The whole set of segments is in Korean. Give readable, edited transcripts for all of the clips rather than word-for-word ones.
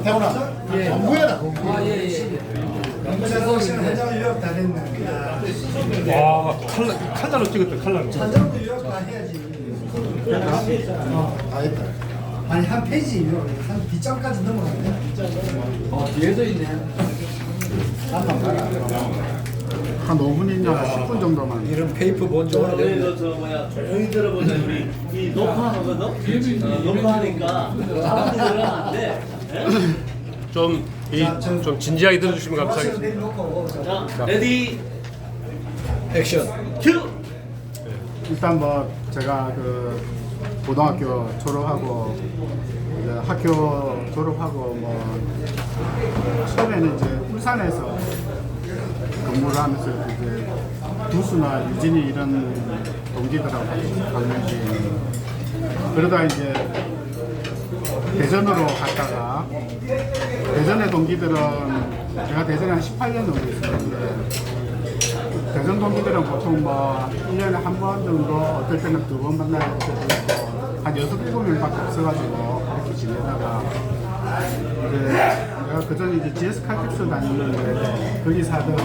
태훈아, 예. 공부해라. 아, 예, 예. 연구자로서는 현장 유학 다 됐네. 와 칼라로 찍었다 칼라로. 현장도 유학 다 해야지. 다 했다. 아니 한 페이지 유학, 한 뒷장까지 넘어갔네. 뒤에도 있네. 한번 가라. 한 5분이나 10분 정도만. 이런 페이퍼 먼저 오래 됐네. 우리 저 뭐야 조용히 들어보자. 우리 이 녹화하거든. 녹화하니까 사람들이 들으면 안 돼. 좀 진지하게 들어주시면 감사하겠습니다. 내려놓고 자, 레디 액션. 큐. 일단 뭐 제가 그 고등학교 졸업하고 이제 학교 졸업하고 뭐 처음에는 이제 울산에서 근무를 하면서 이제 두수나 유진이 이런 동기들하고 같이 강릉시 그러다 이제 대전으로 갔다가 대전의 동기들은 제가 대전에 한 18년 정도 있었는데 대전 동기들은 보통 뭐 1년에 한 번 정도 어떨 때는 2번 만날 때도 있고 한 6, 7명밖에 없어가지고 그렇게 지내다가 이제 내가 그전에 이제 GS 칼텍스 다녔는데 거기서 하던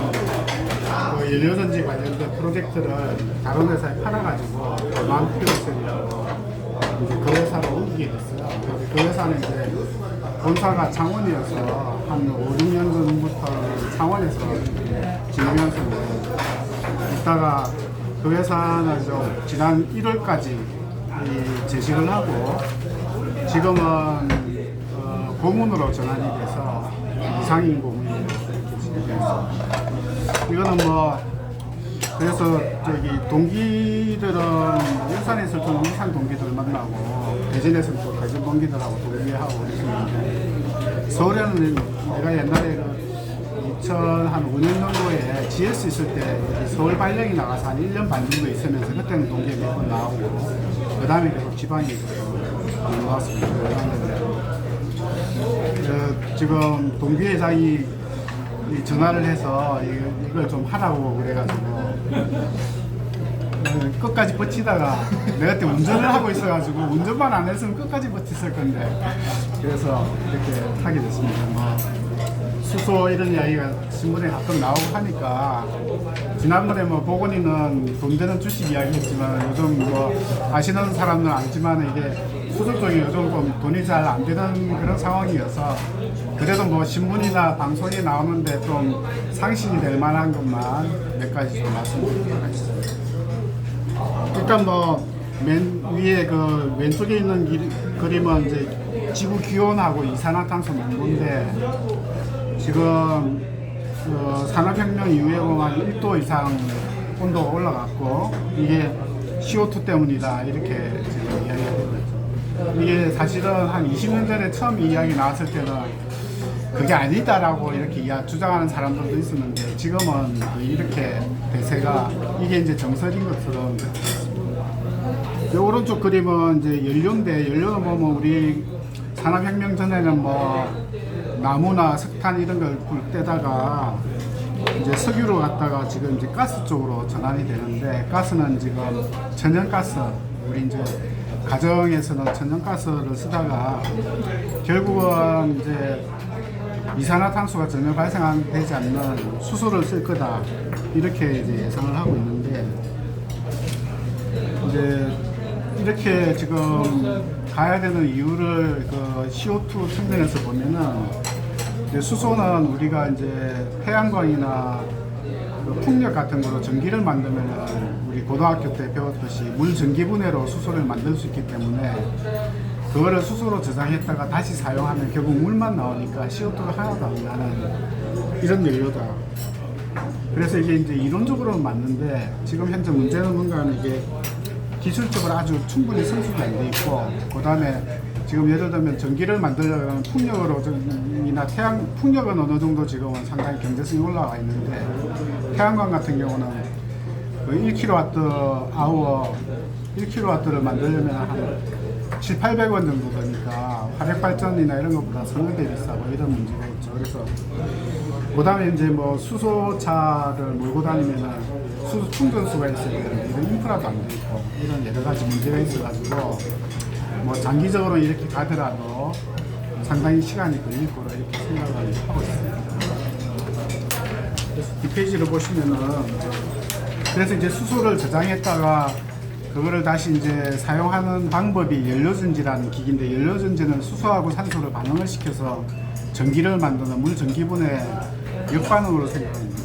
그 연료전지 관련된 프로젝트를 다른 회사에 팔아가지고 마운트필로셀이라고 이제 그 회사로 옮기게 됐어요. 근데 그 회사는 이제 본사가 창원이어서 한 5, 6년 전부터 창원에서 진행해서 있다가 그 회사는 좀 지난 1월까지 재직을 하고 지금은 고문으로 전환이 돼서 이상인 고문이 이렇게 진행되어 있습니다. 이거는 뭐 그래서 저기 동기들은 울산에 있을 때는 울산 동기들 만나고 대전에서 또 대전 동기들하고 동기하고 그랬었는데 서울에는 내가 옛날에 그 2005년 정도에 GS 있을 때 서울 발령이 나가서 한 1년 반 정도 있으면서 그때는 동기에 몇 번 나오고 그 다음에 계속 지방에 나왔습니다. 지금 동기 회장이 전화를 해서 이걸 좀 하라고 그래가지고 끝까지 버티다가 내가 그때 운전을 하고 있어가지고 운전만 안 했으면 끝까지 버텼을 건데 그래서 이렇게 하게 됐습니다. 뭐 수소 이런 이야기가 신문에 가끔 나오고 하니까 지난번에 뭐 보건이는 돈 되는 주식 이야기했지만 요즘 뭐 아시는 사람들은 알지만 이게 수소 쪽이 요즘 좀 돈이 잘 안 되는 그런 상황이어서 그래도 뭐 신문이나 방송에 나오는데 좀 상식이 될 만한 것만 몇 가지 좀 말씀드리도록 하겠습니다. 일단 뭐 맨 위에 그 왼쪽에 있는 그림은 이제 지구 기온하고 이산화탄소 농도인데 지금 산업혁명 이후에 보면 1도 이상 온도가 올라갔고 이게 CO2 때문이다 이렇게 지금 이야기가 되고 있죠. 이게 사실은 한 20년 전에 처음 이 이야기 나왔을 때는 그게 아니다라고 이렇게 주장하는 사람들도 있었는데 지금은 이렇게 대세가 이게 이제 정설인 것처럼 있습니다. 이 오른쪽 그림은 이제 연료인데 연료는 보면 우리 산업혁명 전에는 뭐 나무나 석탄 이런 걸 떼다가 이제 석유로 갔다가 지금 이제 가스 쪽으로 전환이 되는데 가스는 지금 천연가스 우리 이제 가정에서는 천연가스를 쓰다가 결국은 이제 이산화탄소가 전혀 발생되지 않는 수소를 쓸 거다 이렇게 이제 예상을 하고 있는데 이제 이렇게 지금 가야 되는 이유를 그 CO2 측면에서 보면은 이제 수소는 우리가 이제 태양광이나 그 풍력 같은 거로 전기를 만들면은 우리 고등학교 때 배웠듯이 물 전기분해로 수소를 만들 수 있기 때문에 그거를 수소로 저장했다가 다시 사용하면 결국 물만 나오니까 CO2가 하나도 안 나는 이런 연료다. 그래서 이게 이제 이론적으로는 맞는데 지금 현재 문제는 뭔가는 이게 기술적으로 아주 충분히 성숙이 안 돼 있고 그 다음에 지금 예를 들면 전기를 만들려면 풍력으로나 풍력은 어느 정도 지금은 상당히 경제성이 올라와 있는데 태양광 같은 경우는 1kWh 1kW를 만들려면 한 7, 800원 정도 되니까 화력발전이나 이런 것보다 성능이 비싸고 이런 문제가 있죠. 그래서 그 다음에 이제 뭐 수소차를 몰고 다니면은 수소 충전소가 있어야 되는데 이런 인프라도 안 돼 있고 이런 여러 가지 문제가 있어가지고 뭐 장기적으로 이렇게 가더라도 상당히 시간이 걸릴 거로 이렇게 생각을 하고 있습니다. 그래서 뒷페이지를 보시면은 그래서 이제 수소를 저장했다가 그거를 다시 이제 사용하는 방법이 연료전지라는 기기인데, 연료전지는 수소하고 산소를 반응을 시켜서 전기를 만드는 물 전기분해 역반응으로 생각합니다.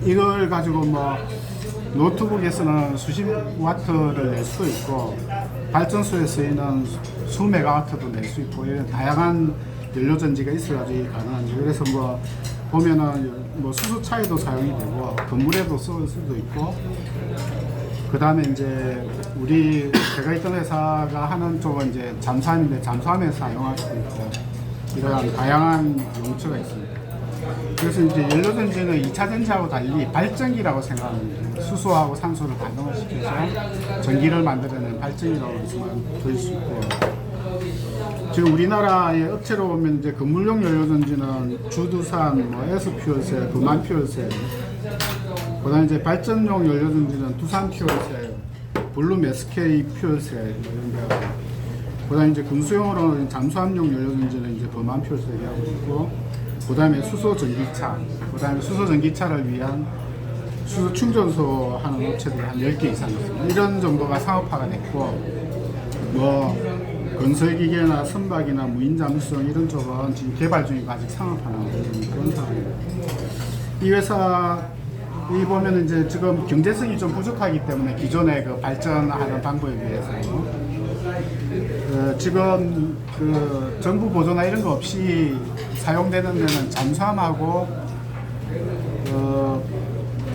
이걸 가지고 뭐 노트북에서는 수십 와트를 낼 수도 있고 발전소에 쓰이는 수 메가와트도 낼 수 있고 이런 다양한 연료전지가 있어가지고 이게 가능한데, 그래서 뭐 보면은 뭐 수소차에도 사용이 되고 건물에도 쓸 수도 있고, 그 다음에 이제 우리 제가 있던 회사가 하는 쪽은 이제 잠수함인데 잠수함에 사용할 수도 있고 이러한 다양한 용처가 있습니다. 그래서 이제 연료전지는 2차 전지하고 달리 발전기라고 생각합니다. 수소하고 산소를 반응을 시켜서 전기를 만들어내는 발전기라고 볼 수 있고, 지금 우리나라의 업체로 보면 이제 건물용 연료전지는 주두산, 뭐 S퓨얼셀, 금환퓨얼셀, 그다음에 이제 발전용 연료전지는 두산퓨얼셀, 블룸 SK 퓨얼셀 이런 거, 그다음에 이제 군수용으로는 잠수함용 연료전지는 이제 범한퓨얼셀이 하고 있고, 그다음에 수소 전기차, 그다음에 수소 전기차를 위한 수소 충전소 하는 업체들이 한 10개 이상 있습니다. 이런 정도가 상업화가 됐고, 뭐 건설기계나 선박이나 무인잠수성 이런 쪽은 지금 개발 중이고 아직 상업화는 안 되는 그런 상황입니다. 이 회사 이 보면 이제 지금 경제성이 좀 부족하기 때문에 기존의 그 발전하는 방법에 비해서 지금 그 정부 보조나 이런 거 없이 사용되는 데는 잠수함하고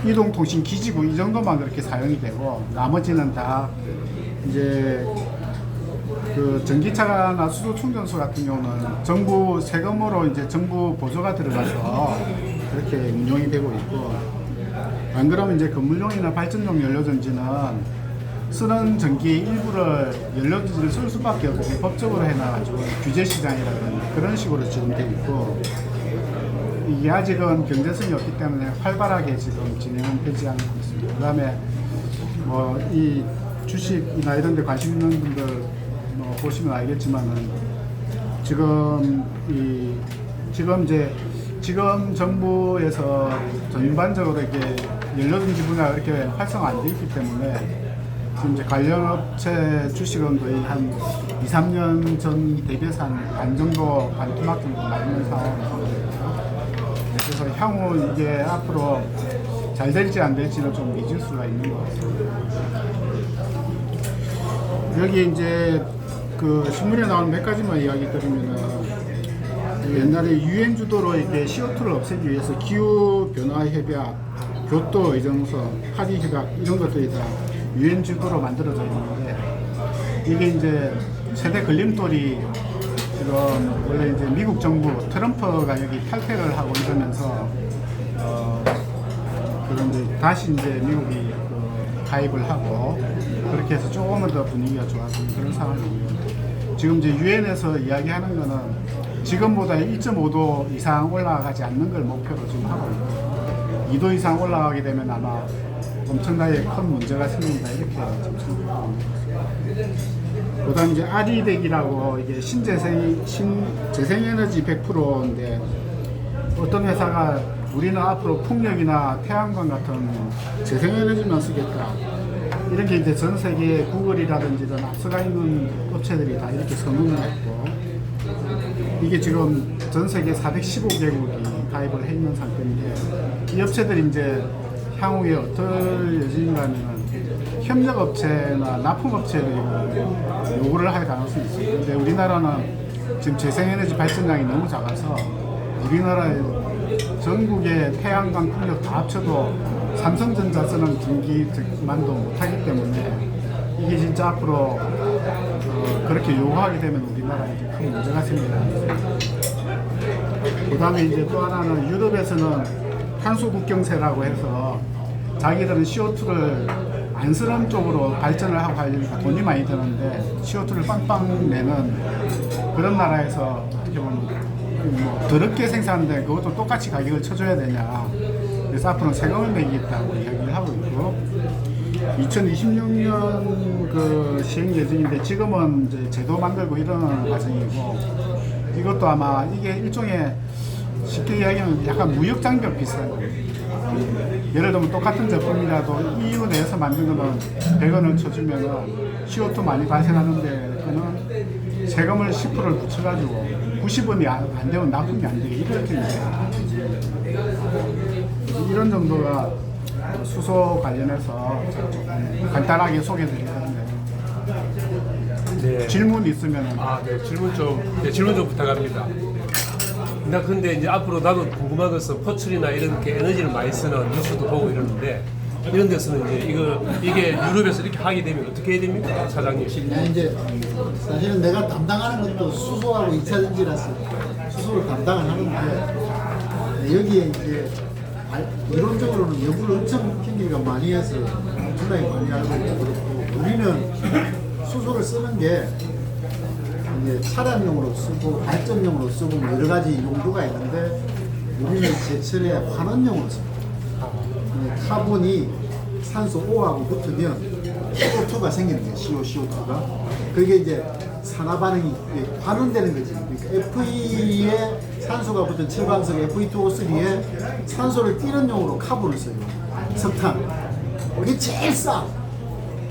이동통신 기지국 이 정도만 그렇게 사용이 되고, 나머지는 다 이제 그 전기차나 수소 충전소 같은 경우는 정부 세금으로 이제 정부 보조가 들어가서 그렇게 운용이 되고 있고, 안 그러면 이제 건물용이나 발전용 연료전지는 쓰는 전기의 일부를 연료전지를 쓸 수밖에 없고 법적으로 해놔가지고 규제 시장이라든지 그런 식으로 지금 되어 있고, 이게 아직은 경제성이 없기 때문에 활발하게 지금 진행은 되지 않고 있습니다. 그 다음에 뭐 이 주식이나 이런 데 관심 있는 분들 뭐 보시면 알겠지만은 지금 지금 정부에서 전반적으로 이렇게 연료전지 분야가 이렇게 활성화 안 돼 있기 때문에 지금 이제 관련 업체 주식은 거의 한 2, 3년 전 대비해서 반 정도, 반토막 정도 나있는 상황이거든요. 그래서 향후 이게 앞으로 잘 될지 안 될지는 좀 미지수가 있는 것 같습니다. 여기 이제 그 신문에 나오는 몇 가지만 이야기 드리면은, 옛날에 유엔 주도로 이렇게 CO2를 없애기 위해서 기후 변화 협약, 교토 의정서, 파리 협약 이런 것들이 다 유엔 주도로 만들어져 있는데, 이게 이제 세대 걸림돌이 지금 원래 이제 미국 정부 트럼프가 여기 탈퇴를 하고 이러면서 그런데 다시 이제 미국이 가입을 하고 그렇게 해서 조금은 더 분위기가 좋아지는 그런 상황이고요. 지금 이제 유엔에서 이야기하는 거는 지금보다 1.5도 이상 올라가지 않는 걸 목표로 지금 하고 있고, 2도 이상 올라가게 되면 아마 엄청나게 큰 문제가 생긴다 이렇게 지금 생각하고 있습니다. 그다음 이제 RE100이라고 이게 재생에너지 100%인데, 어떤 회사가 우리는 앞으로 풍력이나 태양광 같은 재생에너지만 쓰겠다, 이런 게 이제 전 세계 구글이라든지 이런 앞서가 있는 업체들이 다 이렇게 선언을 했고, 이게 지금 전 세계 415개국이 가입을 해 있는 상태인데, 이 업체들이 이제 향후에 어떨 예정인가 하면은 협력업체나 납품업체들이 요구를 할 가능성이 있어요. 근데 우리나라는 지금 재생에너지 발전량이 너무 작아서 우리나라의 전국의 태양광 풍력 다 합쳐도 삼성전자 쓰는 전기만도 못하기 때문에 이게 진짜 앞으로 그렇게 요구하게 되면 우리나라에 이제 큰 문제가 생기는 거죠. 그 다음에 이제 또 하나는 유럽에서는 탄소 국경세라고 해서 자기들은 CO2를 안 쓰는 쪽으로 발전을 하고 하려니까 돈이 많이 드는데 CO2를 빵빵 내는 그런 나라에서 어떻게 보면 뭐 더럽게 생산하는데 그것도 똑같이 가격을 쳐줘야 되냐, 그래서 앞으로는 세금을 매기겠다고 이야기를 하고 있고, 2026년 그 시행 예정인데 지금은 이제 제도 만들고 이런 과정이고 이것도 아마 이게 일종의 쉽게 이야기하면 약간 무역 장벽 비슷한 거예요. 예를 들면 똑같은 제품이라도 EU 내에서 만든 거는 100원을 쳐주면은 CO2 많이 발생하는데 그는 세금을 10%를 붙여가지고 90원이 안 되면 납품이 안 되게 이렇게 돼요. 이런 정도가 수소 관련해서 간단하게 소개드리는데 네. 질문 있으면 네, 질문 좀 부탁합니다. 나 근데 이제 앞으로 나도 궁금한 것은 퍼즐이나 이렇게 에너지를 많이 쓰는 뉴스도 보고 이러는데 이런 데서는 이제 이게 유럽에서 이렇게 하게 되면 어떻게 해야 됩니까, 사장님? 네, 이제 사실은 내가 담당하는 것도 수소하고 2차전지라서 수소를 담당을 하는데 여기에 이제 이론적으로는 연구를 엄청 킹기가 많이 해서 엄청나게 많이 알고 있고 그렇고 우리는 수소를 쓰는 게 이제 차량용으로 쓰고 발전용으로 쓰고 뭐 여러 가지 용도가 있는데 우리는 제철에 환원용으로 씁니다. 카본이 산소 O하고 붙으면 CO2가 생기는 거예요. CO2가. 그게 이제 산화 반응이 환원되는 거지. 그러니까 FE에 산소가 붙은 철광석 Fe2O3에 산소를 띠는 용으로 카본을 써요. 석탄. 이게 제일 싸.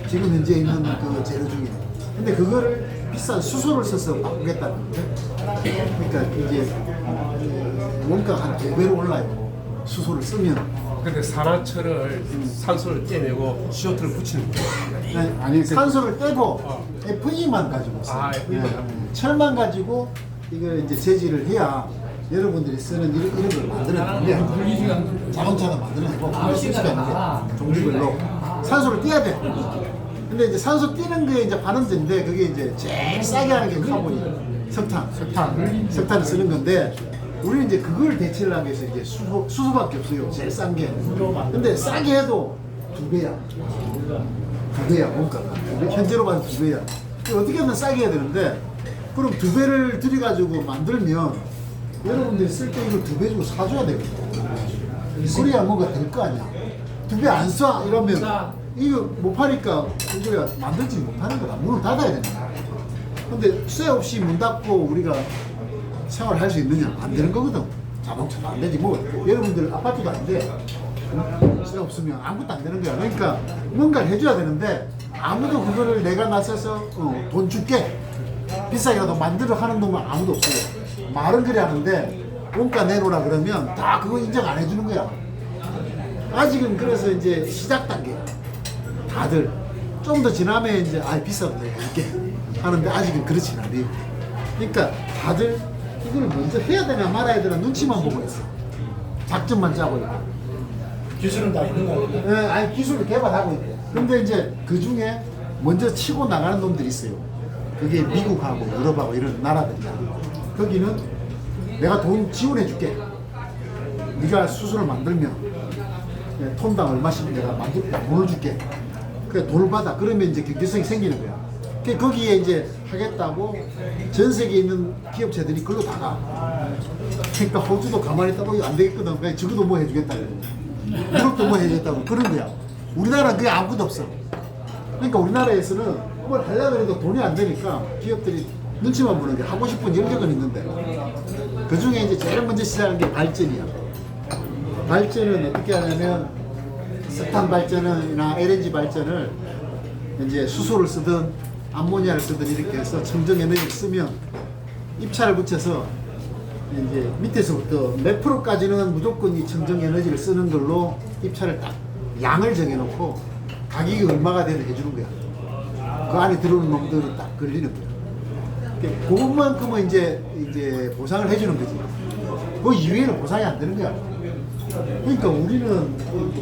지금 현재 있는 그 재료 중에. 근데 그거를 비싼 수소를 써서 바꾸겠다는 거예요. 그러니까 이제 원가가 한 2배로 올라요. 수소를 쓰면. 근데 산화철을 산소를 떼내고 CO2를 붙이는 거예요. 아니 산소를 떼고 FE만 가지고 써요. FE만. 철만 가지고 이걸 이제 제지를 해야 여러분들이 쓰는 이런 걸 만들어내는데 자동차도 만들어내고 쓸 수가 있는 게 종류별로 산소를 떼야 돼. 근데 이제 산소 떼는 게 이제 반응제인데 그게 이제 제일 싸게 하는 게 카본이에요. 석탄을 쓰는 건데 우리는 이제 그걸 대체를 하기 위해서 이제 수소밖에 없어요. 제일 싼 게. 근데 싸게 해도 2배야. 2배야, 원가가. 현재로 봐도 2배야. 어떻게 하면 싸게 해야 되는데, 그럼 2배를 들여가지고 만들면 여러분들이 쓸 때 이걸 2배 주고 사줘야 되거든. 그래야 뭔가 될 거 아니야. 2배 안 쏴! 이러면 이거 못 파니까 우리가 만들지 못하는 거다. 문을 닫아야 되는 거야. 근데 쇠 없이 문 닫고 우리가 생활할 수 있느냐? 안 되는 거거든. 자동차도 안 되지. 뭐 여러분들 아파트도 안 돼. 쇠 없으면 아무것도 안 되는 거야. 그러니까 뭔가를 해줘야 되는데 아무도 그거를 내가 나서서 돈 줄게 비싸게라도 만들어 하는 놈은 아무도 없어요. 말은 그래 하는데 원가 내놓으라 그러면 다 그거 인정 안 해주는 거야. 아직은 그래서 이제 시작 단계. 다들 좀 더 지나면 이제 비싸도 내가 할게 하는데 아직은 그렇진 않아요. 그러니까 다들 이걸 먼저 해야 되나 말아야 되나 눈치만 보고 있어. 작전만 짜고 있고. 기술은 다 있는 거 아니에요? 네, 아니 기술을 개발하고 있고. 근데 이제 그 중에 먼저 치고 나가는 놈들이 있어요. 그게 미국하고 유럽하고 이런 나라들이야. 거기는 내가 돈 지원해 줄게. 네가 수소를 만들면 톤당 얼마씩 내가 돈을 줄게. 그래 돈을 받아. 그러면 이제 경제성이 생기는 거야. 거기에 이제 하겠다고 전 세계에 있는 기업체들이 그걸로 다 가. 그러니까 호주도 가만히 있다고 이거 안 되겠거든. 그러니까 저거도 뭐 해주겠다고. 유럽도 뭐 해주겠다고. 그런 거야. 우리나라는 그게 아무것도 없어. 그러니까 우리나라에서는 뭘 하려고 해도 돈이 안 되니까 기업들이 눈치만 보는 게 하고 싶은 영역은 있는데 그 중에 이제 제일 먼저 시작한 게 발전이야. 발전은 어떻게 하냐면 석탄 발전이나 LNG 발전을 이제 수소를 쓰든 암모니아를 쓰든 이렇게 해서 청정 에너지를 쓰면 입찰을 붙여서 이제 밑에서부터 몇 프로까지는 무조건 이 청정 에너지를 쓰는 걸로 입찰을 딱 양을 정해놓고 가격이 얼마가 되는 해주는 거야. 그 안에 들어오는 놈들은 딱 걸리는 거야. 그것만큼은 이제 보상을 해주는 거지. 그 이외에는 보상이 안 되는 거야. 그러니까 우리는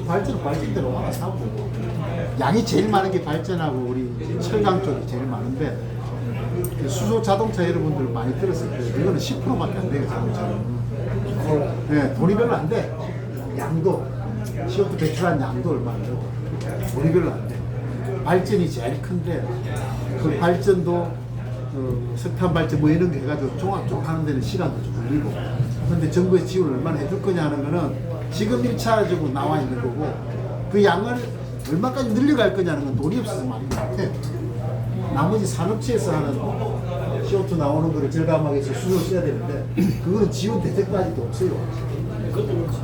발전대로 하나 사고 양이 제일 많은 게 발전하고 우리 철강 쪽이 제일 많은데 수소 자동차 여러분들 많이 들었을 거예요. 이거는 10%밖에 안 돼요. 자동차는. 네, 돈이 별로 안 돼. 양도 CO2 배출한 양도 얼마 안 되고 돈이 별로 안 돼. 발전이 제일 큰데 그 발전도 석탄 발전 뭐 이런 게 해가지고 종합적으로 하는 데는 시간도 좀 걸리고 그런데 정부의 지원을 얼마나 해줄 거냐 하는 거는 지금 1차적으로 나와 있는 거고 그 양을 얼마까지 늘려갈 거냐는 건 돈이 없어서 말이 못해. 나머지 산업체에서 하는 CO2 나오는 거를 절감하기 위해서 수소를 써야 되는데 그거는 지원 대책까지도 없어요.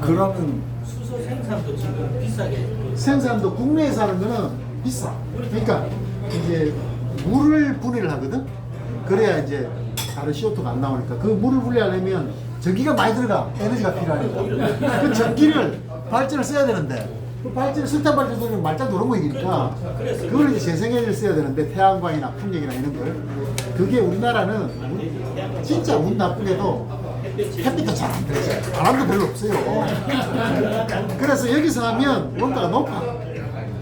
그러면 수소 생산도 지금 비싸게. 생산도 국내에서 하는 거는 비싸. 그러니까 이제 물을 분해를 하거든. 그래야 이제 다른 CO2가 안 나오니까 그 물을 분해하려면 전기가 많이 들어가. 에너지가 필요하니까. 그 전기를 발전을 써야 되는데 그 발전 석탄 발전소는 말짱 도는 거니까 그걸 이제 재생에너지를 써야 되는데 태양광이나 풍력이나 이런 걸 그게 우리나라는 진짜 운 나쁘게도 햇빛도 잘 안 들어요. 바람도 별로 없어요. 그래서 여기서 하면 원가가 높아.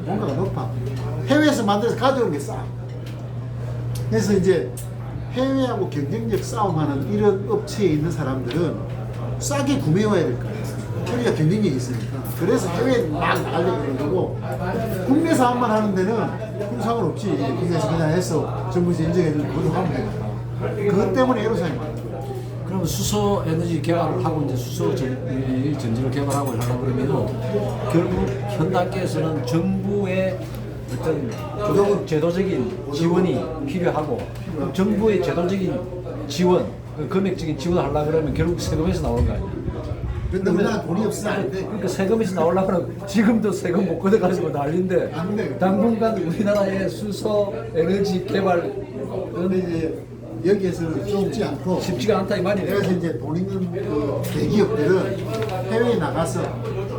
원가가 높아. 해외에서 만들어서 가져오는 게 싸. 그래서 이제 해외하고 경쟁력 싸움하는 이런 업체에 있는 사람들은 싸게 구매해야 될 거예요. 우리가 경쟁력이 있으니까. 그래서 해외에 막 나가려고 그러는 거고 국내 사업만 하는 데는 큰 상관없지. 국내에서 그냥 해서 정부에서 인정해주는 그걸로 하면 되니까. 그것 때문에 애로사항이 많아요. 그럼 수소 에너지 개발을 하고 이제 수소 전지를 개발하고 하려고 그러면은 결국 현 단계에서는 정부의 어떤 제도적인 지원이 필요하고 정부의 제도적인 지원, 금액적인 지원을 하려고 그러면 결국 세금에서 나오는 거 아니야? 근데 우리나라 돈이 없어서 안 돼. 그러니까 세금에서 나오려고 하면 지금도 세금 못 걷어가지고 난리인데 안 돼. 당분간 우리나라의 수소 에너지 개발은 근데 이제 여기에서는 쉽지 않고 쉽지가 않다 이 말이네. 그래서 이제 돈 있는 그 대기업들은 해외에 나가서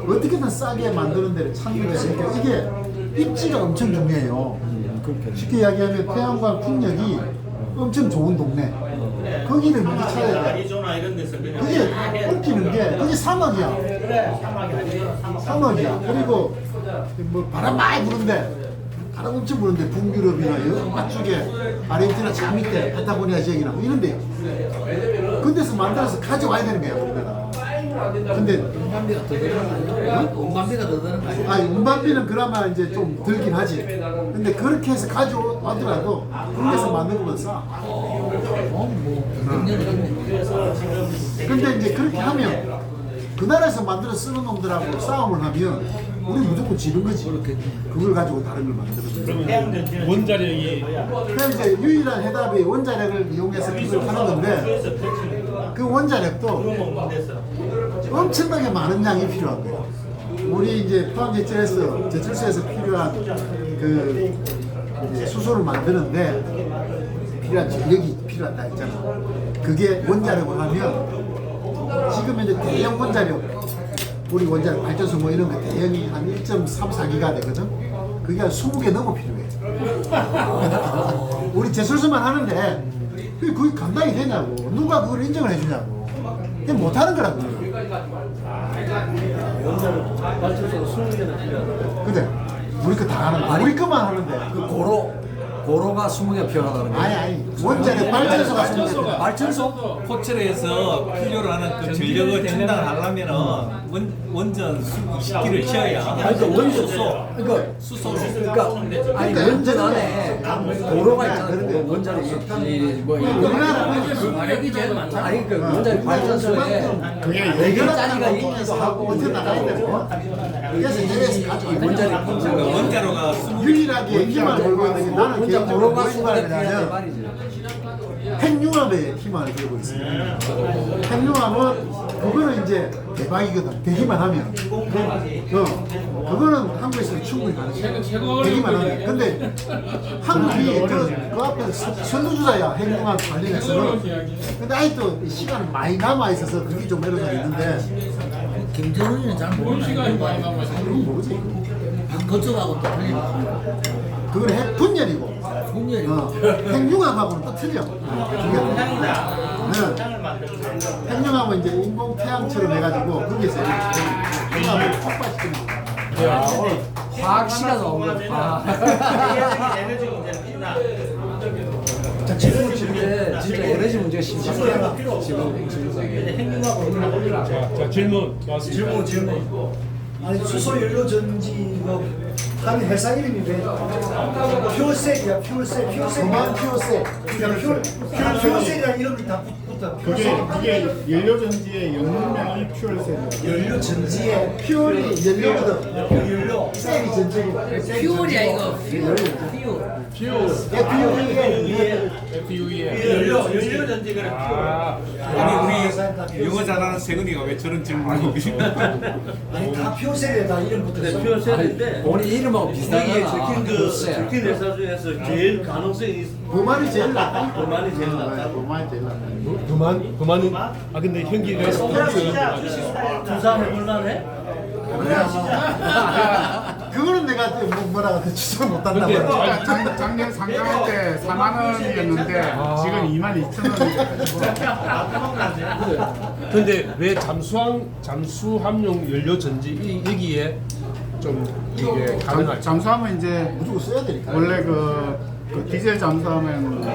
어떻게든 싸게 만드는 데를 찾는 거예요. 그러니까 이게 입지가 엄청 중요해요. 쉽게 이야기하면 태양광 풍력이 엄청 좋은 동네. 거기를 먼저 찾아야 돼. 아리조나 이런 데서 그냥 그게 뽑히는 게 그게 사막이야. 그래 사막이 아니에요. 사막이야. 그리고 뭐 바람 많이 부는데 바람 엄청 부는데 북유럽이나 여러 쪽에 아르헨티나 저 밑에 파타고니아 지역이나 뭐 이런 데 근데서 만들어서 가져와야 되는 거야 우리나라. 근데 운반비가 더 드는 거 아니야? 운반비가 더 드는 거 아니야? 아니 운반비는 그나마 이제 좀 들긴 하지. 근데 그렇게 해서 가져와더라도 국내에서 만든 것보다 싸. 그래서 지금 근데 이제 그렇게 하면 그 나라에서 만들어 쓰는 놈들하고 싸움을 하면 우리 무조건 지는 거지. 그걸 가지고 다른 걸 만드는 거지. 태양전지는 원자력이 그래서 이제 유일한 해답이 원자력을 이용해서 그걸 하는 건데 그래서 펼치는 그 원자력도 먹는 데서 엄청나게 많은 양이 필요한 거예요. 우리 이제 포항제철에서 제철소에서 필요한 그 이제 수소를 만드는데 필요한 전력이 필요하다 했잖아. 그게 원자력을 하면 지금 이제 대형 원자력 우리 원자력 발전소 뭐 이런 거 대형이 한 1.34기가 되거든. 그게 한 20개 넘어 필요해. 우리 제철소만 하는데 그게 감당이 되냐고. 누가 그걸 인정을 해주냐고. 그냥 못하는 거라고. 발전소가 20개나 필요하다. 그래. 우리 거 다 하는 거야. 우리 거만 하는데. 그 고로가 20개 필요하다는 거야. 아니 원자력 발전소가 20개. 발전소? 호텔에서 필요로 하는 그 전력을 충당을 하려면은 원전 20기를 치어야. 아니 그 원수소. 그러니까 수소로. 그러니까 아니 원전 안에 고로가 있잖아. 그 원자력이 뭐 우리나라는 마력이 제일 많잖아. 아니 그 원자력 발전소에 그게 4개짜리가 있기도 하고 어떻게 나가야 되고. 그래서 해외에서 가져와. 원자력 그러니까 원자로가 20. 유일하게 힘을 걸고 있는 게 나는 원자 개인적으로 고로가 뭐 20개 필요하단 생각하냐면 말이지. 핵융합에 힘을 들고 있습니다. 핵융합은 그거는 이제 대박이거든. 되기만 하면. 그거는 한국에서 충분히 가능해. 되기만 하면. 근데 한국이 그 앞에서 선두주자야. 핵융합 관련해서는. 근데 아직도 시간이 많이 남아 있어서 그게 좀 애로가 있는데. 김정은이는 잘 모르는 거 아니야? 그건 뭐지? 그쪽하고 또 틀리고 그건 핵 분열이고. 분열이고 핵융합하고는 또 틀려. 향이다. 네. 향을 만드는 거. 핵융합은 이제 인공 태양처럼 해가지고 거기서 핵융합을 폭발시키는 거야. 화학 시간 나오고 에너지 문제는 끝나. 지금 진짜 에너지 문제가 심각해요. 지금 핵융합으로 자 질문 좋았습니다. 아니 수소 연료 전지가 하는 회사 이름이 왜 퓨어셀이야 퓨어셀 그만 피우세. 퓨어셀이라는 이름이 다 붙어. 그게 연료전지의 영문명이 퓨얼셀이에요. 연료 전지에 퓨얼이 연료거든. 연료. 셀이 전체고. 퓨어리야 이거. 퓨어. 연료 전지가 아니 우리 영어 잘하는 세근이가 왜 저런 질문을 아니 다 퓨어셀에 다 이름 붙었어. 퓨어셀인데 본인 이름하고 비슷한 여기에 거나 적힌 그 적힌 회사 중에서 제일 가능성이 그만이 제일 낫다. 그만이 제일 낫다. 그만이 제일 낫다. 그만은 아 근데 현기가 투자 해볼만해? 그거는 내가 뭐라 추천 못한다. 근데 말이야. 작년 상장할 때 4만 원이었는데 지금 2만 2천 원이에요. 근데 왜 잠수함용 연료 전지 여기에 좀 이게 가능할까? 잠수함은 이제 무조건 써야 되니까. 원래 그 디젤 잠수함은 그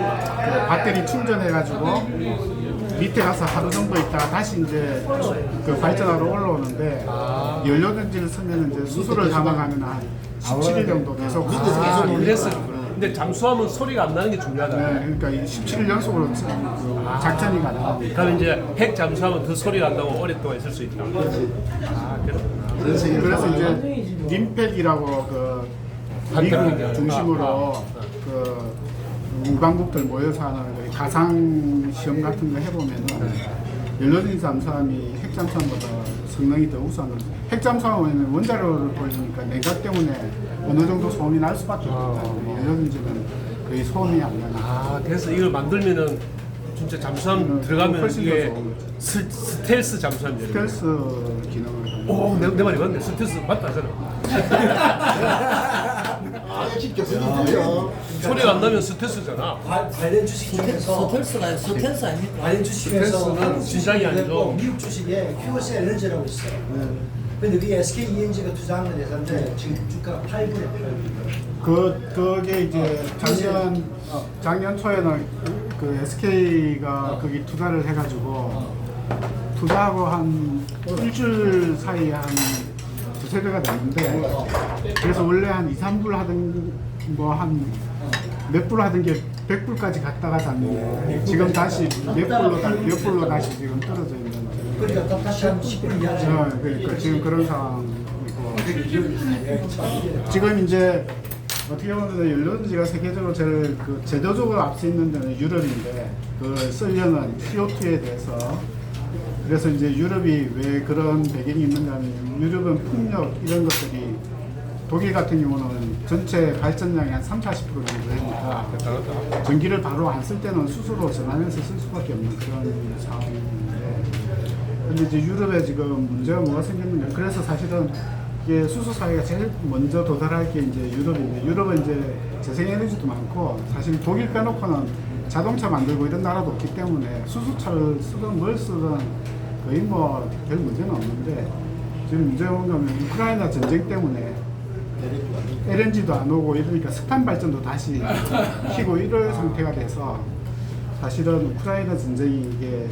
배터리 충전해가지고 밑에 가서 하루 정도 있다가 다시 이제 그 발전하러 올라오는데 연료전지를 쓰면 이제 수소를 담아가면 한 17일 정도 계속 그래서 근데 잠수함은 소리가 안 나는 게 중요하다. 네, 그러니까 이 17일 연속으로 그 작전이 가능합니다. 그럼 이제 핵 잠수함은 더 소리가 안 나고 오랫동안 있을 수 있다. 아 그렇구나. 그래서 이제 림팩이라고 그 미국 중심으로 그 우방국들 모여서 하는 그 가상 시험 같은 거 해보면은 연료전지 잠수함이 핵 잠수함보다 성능이 더 우수한 거죠. 핵 잠수함은 원자로를 보여주니까 냉각 때문에 어느 정도 소음이 날 수밖에 없거든요. 연료전지는 거의 소음이 안 나요. 아 그래서 이걸 만들면은 진짜 잠수함 들어가면 훨씬 더 이게 좋은 거죠. 스텔스 잠수함이에요. 스텔스 기능을 가지고. 오, 내 말이 맞네. 스텔스 맞다, 저는. 역시 교수님들이요. 소리가 안 나면 스텔스잖아. 관련 주식 중에서 스텔스가 스텔스 아닙니까? 관련 주식 중에서 스텔스는 한국 진작이 주식이 아니고. 있고 미국 주식에 퓨어셀 에너지라고 있어요. 근데 그게 SK ENG가 투자하는 회사인데 지금 주가가 8불에 8불. 그게 이제 작년 초에는 그 SK가 거기 투자를 해가지고 투자하고 한 일주일 사이에 한 두세 배가 됐는데 그래서 원래 한 2, 3불 하던 뭐 한 몇 불 하던 게 100불까지 갔다가 잤는데 지금 다시 몇 불로 다시 지금 떨어져 있는 그러니까 다시 한 10불 이하죠. 그러니까 지금 그런 상황이고 지금 이제 어떻게 보면 연료전지가 세계적으로 제일 그 제도적으로 앞서 있는 데는 유럽인데 그 쓰려는 CO2에 대해서 그래서 이제 유럽이 왜 그런 배경이 있는가 하면 유럽은 풍력 이런 것들이 독일 같은 경우는 전체 발전량이 한 30, 40% 정도 되니까 전기를 바로 안 쓸 때는 수소로 전환해서 쓸 수밖에 없는 그런 상황인데 근데 이제 유럽에 지금 문제가 뭐가 생겼는가 그래서 사실은 이게 수소 사회가 제일 먼저 도달할 게 이제 유럽인데 유럽은 이제 재생에너지도 많고 사실 독일 빼놓고는 자동차 만들고 이런 나라도 없기 때문에 수소차를 쓰든 뭘 쓰든 거의 뭐 별 문제는 없는데 지금 문제가 뭔가 하면 우크라이나 전쟁 때문에 LNG도 안 오고 이러니까 석탄 발전도 다시 키고 이럴 상태가 돼서 사실은 우크라이나 전쟁이 이게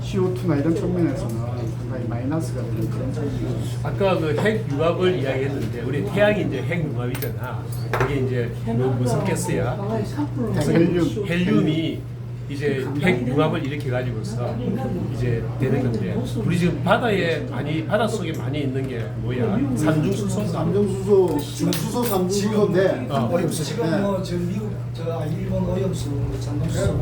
CO2나 이런 측면에서는 상당히 마이너스가 되는 그런 측면이에요. 아까 그 핵 융합을 이야기했는데 우리 태양이 이제 핵 융합이잖아. 그게 이제 무슨 가스야? 헬륨. 헬륨이 이제 핵 융합을 일으켜 가지고서 이제 되는 건데 우리 지금 바다 속에 많이 있는 게 뭐야? 삼중수소. 삼중수소, 중수소, 삼중수소인데 지금 뭐 지금 미국 일본 오염수 잠금수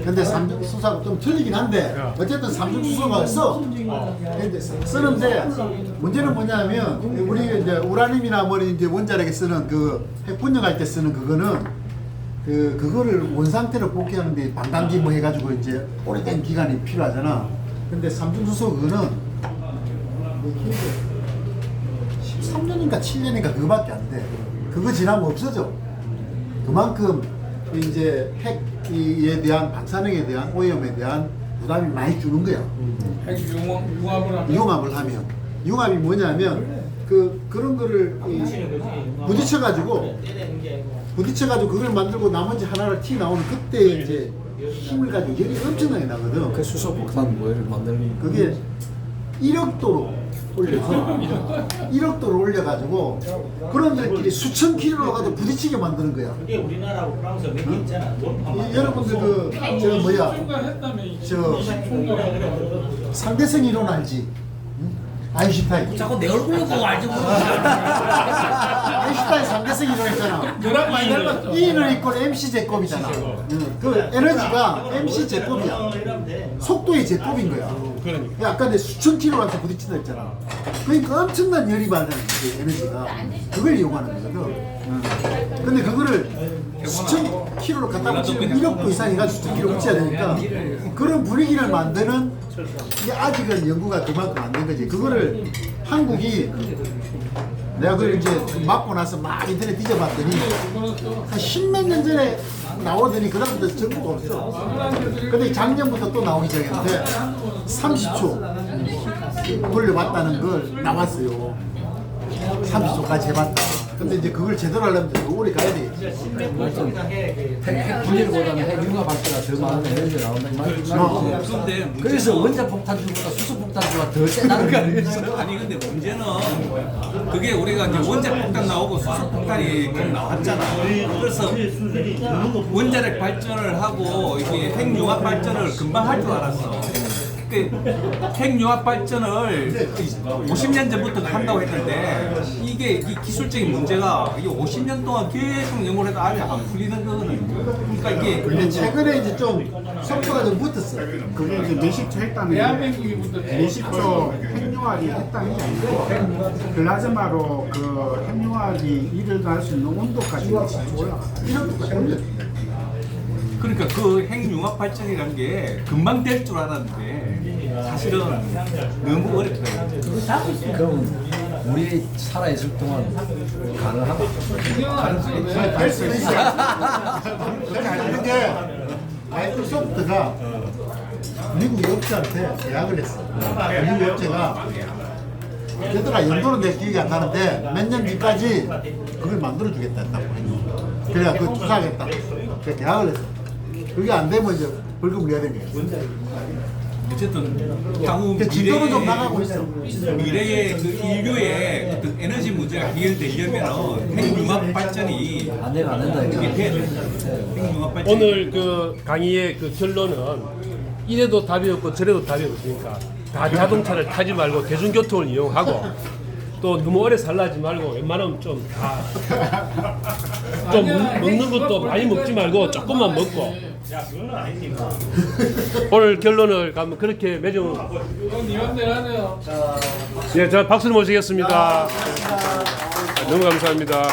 근데 삼중수소하고 좀 틀리긴 한데 어쨌든 삼중수소가 써. 근데 쓰는데 문제는 뭐냐면 우리 이제 우라늄이나 뭐 이제 원자력에 쓰는 그 핵분열할 때 쓰는 그거는 그거를 원상태로 복귀하는데 반감기 뭐 해가지고 이제 오래된 기간이 필요하잖아. 근데 삼중수소 그거는 뭐 13년인가 7년인가 그거밖에 안 돼. 그거 지나면 없어져. 그만큼 이제 핵에 대한 방사능에 대한 오염에 대한 부담이 많이 주는 거야. 융합을 하면 융합이 뭐냐면 그런 거를 부딪혀가지고 그걸 만들고 나머지 하나를 티 나오는 그때 이제 힘을 가지고 열이 엄청나게 나거든. 그 수소 폭탄 뭐 이렇게 만드는 그게 1억도로 올려서 1억도를 올려가지고 그런들끼리 수천 킬로로 가지고 부딪히게 만드는 거야. 그게 우리나라하고 프랑스 몇개 있잖아. 여러분들 저 뭐야 저 상대성 이론 알지? 응? 아인슈타인. 자꾸 내 얼굴 보고 알지 뭐. 아인슈타인 상대성 이론 있잖아. 너랑 많이 닮았죠? E는 이꼴 MC 제곱이잖아. 그 에너지가 MC 제곱이야. 속도의 제곱인 거야. 그러니까. 아까 내 수천 킬로한테 부딪힌다 했잖아. 그러니까 엄청난 열이 받는 그 에너지가 그걸 이용하는 거거든. 근데 그거를 수천 킬로로 갖다 붙이면 1억도 이상 해가지고 수천 킬로 붙여야 되니까 그런 분위기를 만드는 게 아직은 연구가 그만큼 안 된 거지. 그거를 한국이 내가 그걸 이제 맞고 나서 막 인터넷 뒤져봤더니 한 10몇 년 전에 나오더니 그다음부터 정보가 없어. 근데 작년부터 또 나오기 시작했는데 30초 돌려봤다는 걸 나왔어요. 30초까지 해봤다. 근데 이제 그걸 제대로 하려면 더 오래 가야 돼. 핵 분열보다는 핵 융합 발전가 더 많은 에너지가 나온다는 말이지. 근데 그래서 문제는 원자 폭탄주보다 수소 폭탄주가 더 세다는 거 아니겠어요? 아니 근데 문제는 그게 우리가 이제 원자 폭탄 나오고 수소 폭탄이 꼭 나왔잖아. 그래서 원자력 발전을 하고 이게 핵융합 발전을 금방 할 줄 알았어. 그 핵융합 발전을 50년 전부터 한다고 했는데 이게 이 기술적인 문제가 이게 50년 동안 계속 연구를 해도 아예 안 풀리는 거거든. 그러니까 이게 근데 최근에 이제 좀 속도가 좀 붙었어. 그게 이제 몇십 초 했다는 게 몇십 초 핵융합이 했다는 게 아니고 플라즈마로 그 핵융합이 일어날 수 있는 온도까지 올라갔어요. 이런 것까지 올려. 그러니까 그 핵융합 발전이라는 게 금방 될 줄 알았는데 사실은 너무 어렵더라고요. 그럼 우리 살아있을 동안 가능하다. 할수 있어. 그렇게 하는 게 마이크로소프트가 미국 업체한테 계약을 했어. 미국 업체가 얘들아 연도는 내 기억이 안 나는데 몇 년 뒤까지 그걸 만들어 주겠다 했다고. 그래야 그거 투자하겠다. 그래서 계약을 했어. 그게 안 되면 이제 벌금 내야 되는 거야. 어쨌든 향후 진도는 좀 나가고 있어. 미래의 그 인류의 어떤 에너지 문제가 해결되려면 핵융합 발전이 안 되면 안 된다 이게 이거. 돼야 돼. 핵융합 발전이 오늘 그 강의의 그 결론은 이래도 답이 없고 저래도 답이 없으니까 다 자동차를 타지 말고 대중교통을 이용하고 또 너무 오래 살라지 말고 웬만하면 좀 먹는 것도 많이 먹지 말고 조금만 먹고 오늘 결론을 가면 그렇게 맺어. 네, 자 박수를 모시겠습니다. 너무 감사합니다.